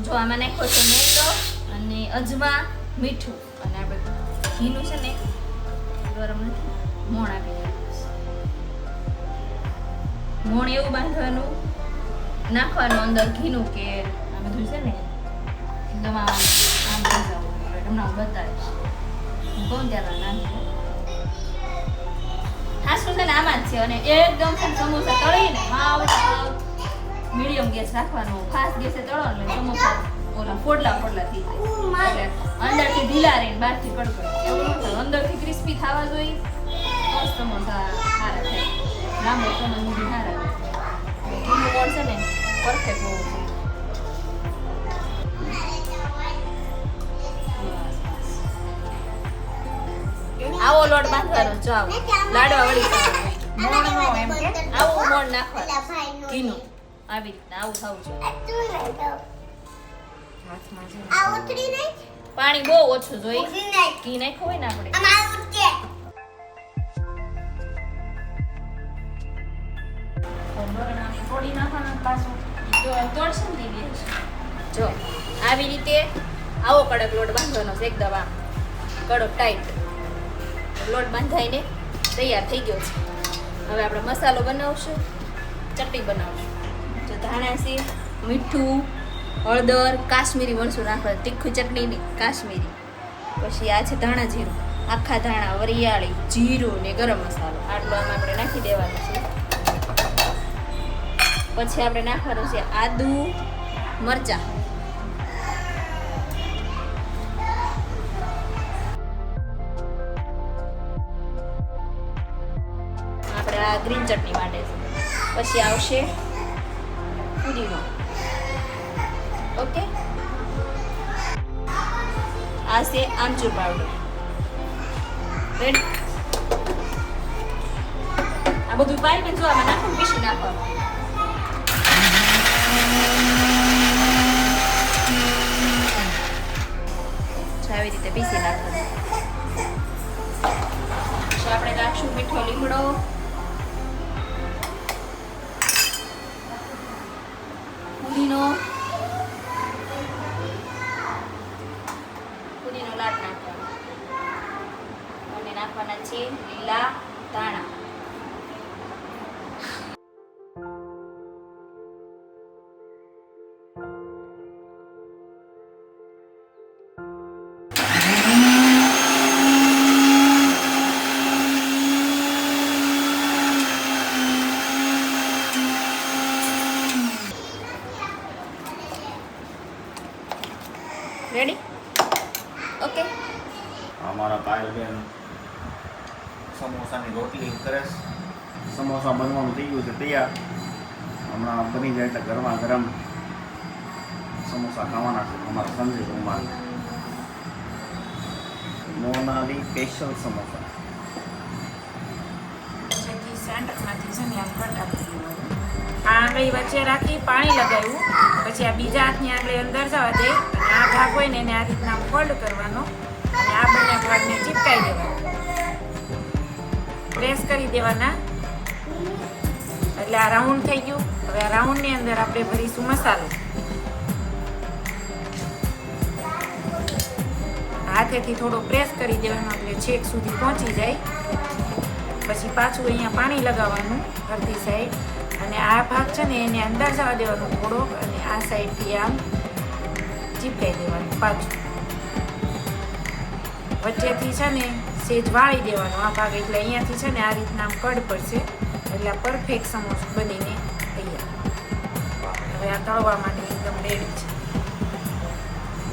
જો આમાં નાખો છે મેંદો અને અજમા, મીઠું અને આપણે ઘીનું છે ને ગરમ નથી મોણ આપી દેવાનું. મોણ એવું બાંધવાનું નાખવાનું અંદર ઘીનું કે આ બધું છે ને એકદમ આમ બાંધવાનું. તમને હું બતાવીશ હું કહું ત્યારે નાખી હાસું છે ને આમાં જ છે. અને એકદમ છે સમોસા તળીને હાવ મીડિયમ ગેસ રાખવાનો. ફાસ્ટ ગેસે તળો એટલે સમોસા ઓલા ફોડલા થઈ જાય. એટલે અંદરથી ઢીલા રહીને બહારથી કડકડ એવું ન થાય. અંદરથી ક્રિસ્પી થવા જોઈએ તો સમોસા સારા થાય. લાંબો સમય સુધી સારા થાય. ઘીનું મોણ છે ને પરફેક્ટ હોવું જોઈએ. આવો લોટ બાંધવાનો. જો આવો લાડવા વળી મોણ નો એમ કે આવું મોણ નાખવાનું ઘીનું આવી રીતના આવું થવું જોઈએ. પાણી બહુ ઓછું જોઈએ. ઘી નાખ્યું હોય ને આપણે થોડી નાખવાનું પાછું તોડશે ને જો આવી રીતે આવો કડક લોટ બાંધવાનો છે. એકદમ આમ કડક ટાઈટ લોટ બાંધાઈને તૈયાર થઈ ગયો છે. હવે આપણે મસાલો બનાવશું, ચટણી બનાવશું. જો ધાણા છે, મીઠું, હળદર, કાશ્મીરી મરચું નાખવાનું. તીખું ચટણીની કાશ્મીરી. પછી આ છે ધાણા જીરું, આખા ધાણા, વરિયાળી, જીરું ને ગરમ મસાલો. આટલું આમાં આપણે નાખી દેવાનું છે. પછી આપણે નાખવાનું છે આદુ, મરચાં. આપણે આ ગ્રીન ચટણી માટે છે. પછી આવશે પુદીનો. ઓકે, આ છે આમચૂર પાવડર. રેડી? આ બધું પાઈને જો આમાં નાખવાનું, પીસી નાખવાનું. આવી રીતે પીસી નાખવાનું. પછી આપણે નાખશું મીઠો લીમડો, પુદીનો લાટ નાખવાનો અને નાખવાના છે લીલા ધાણા. રેડી? ઓકે. અમારા પાયલબેન સમોસાની રોટલી કરે છે. સમોસા બનવાનું થઈ ગયું છે તૈયાર. હમણાં બની જાય એટલે ગરમા ગરમ સમોસા ખાવાના છે. અમારા સંજય કુમાર મોનાલી સ્પેશિયલ સમોસા. આ આંગળી વચ્ચે રાખી પાણી લગાવ્યું. પછી આ બીજા હાથની આંગળી અંદર જવા દે અને આ ભાગ હોય ને એને આ રીતના ફોલ્ડ કરવાનો અને આ બંને ભાગને ચીપકાઈ દેવાનો, પ્રેસ કરી દેવાના. એટલે આ રાઉન્ડ થઈ ગયું. હવે આ રાઉન્ડની અંદર આપણે ભરીશું મસાલો. હાથેથી થોડો પ્રેસ કરી દેવાનો એટલે છેક સુધી પહોંચી જાય. પછી પાછું અહીંયા પાણી લગાવવાનું અડધી સાઈડ અને આ ભાગ છે ને એને અંદર જવા દેવાનું થોડોક અને આ સાઈડથી આમ ચીપકાઈ દેવાનું પાછું. વચ્ચેથી છે ને સેજ વાળી દેવાનું આ ભાગ. એટલે અહીંયાથી છે ને આ રીતના આમ કડ પડશે એટલે આ પરફેક્ટ સમોસું બનીને તૈયાર. હવે આ તળવા માટે એકદમ રેડી છે.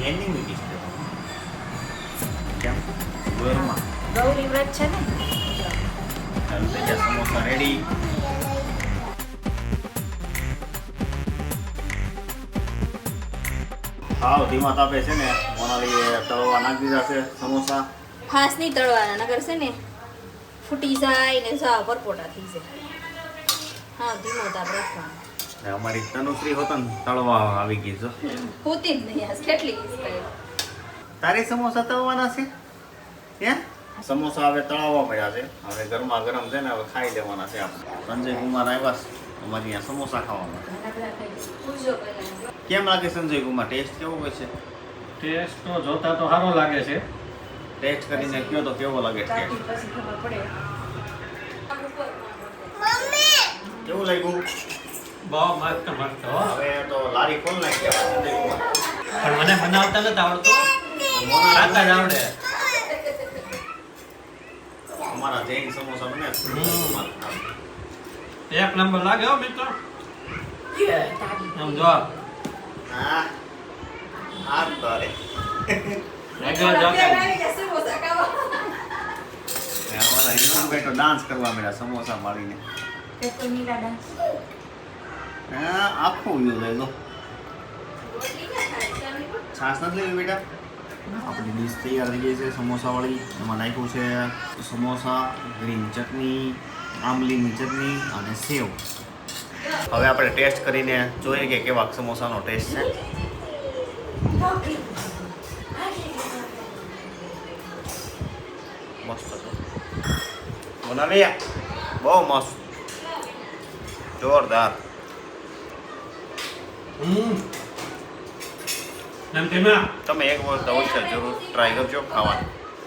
એની મીઠી કેમ ગોળમાં ગૌરી વ્રત છે ને સમોસા રેડી. હાવ ધીમા તાપે છે ને મોનાલી તળવા નાખી દીધા છે સમોસા. ફાસ નહીં તળવાના, નગર છે ને ફૂટી જાય ને સાવ પરપોટા થઈ જાય. હા, ધીમો તાપ રાખવાનો. અમારી તનુશ્રી હોતા ને તળવા આવી ગઈ છો. હોતી જ નહીં આજ કેટલી તારી સમોસા તળવાના છે? હે? સમોસા હવે તળાવવા પડ્યા છે. હવે ગરમા ગરમ છે ને હવે ખાઈ લેવાના છે આપણે. સંજય કુમાર આવ્યા છે અમારી અહીંયા સમોસા ખાવા માટે. કેમ લાગે સંજય કુમાર, ટેસ્ટ કેવો હોય છે? ટેસ્ટ તો જોતા તો સારો લાગે છે. ટેસ્ટ કરીને કયો તો કેવો લાગે ચાખી ટેસ્ટ? પછી ખબર પડે. કેવું લાગ્યું? બહુ મસ્ત મસ્ત હો. હવે તો લારી ખોલ નાખી હવે સંજય કુમાર. પણ મને બનાવતા નથી આવડતું, ખાતા જ આવડે. અમારા જૈન સમોસા બને સંજય કુમાર. એક નંબર લાગે હો મિત્રો. તારી. આમ જો હા આ તો અરે રેગ્યુલર જોકે અમારા હિન્દુભાઈ તો ડાન્સ કરવા મળ્યા સમોસા મારીને. તે કોઈ નીલા ડાન્સ. હા આખું યુ લઈ લો. છાશ નથી લેવી બેટા? આપણી ડીશ તૈયાર થઈ ગઈ છે સમોસાવાળી. એમાં નાખ્યું છે સમોસા, ગ્રીન ચટણી, આંબલીની ચટણી અને સેવ. હવે આપણે ટેસ્ટ કરીને જોઈએ કે કેવા સમોસાનો ટેસ્ટ છે. મસ્ત છે. બનાવી બહુ મસ્ત, જોરદાર. એમ તેમાં તમે એક વાર તો અવશ્ય જરૂર ટ્રાય કરજો ખાવાનું.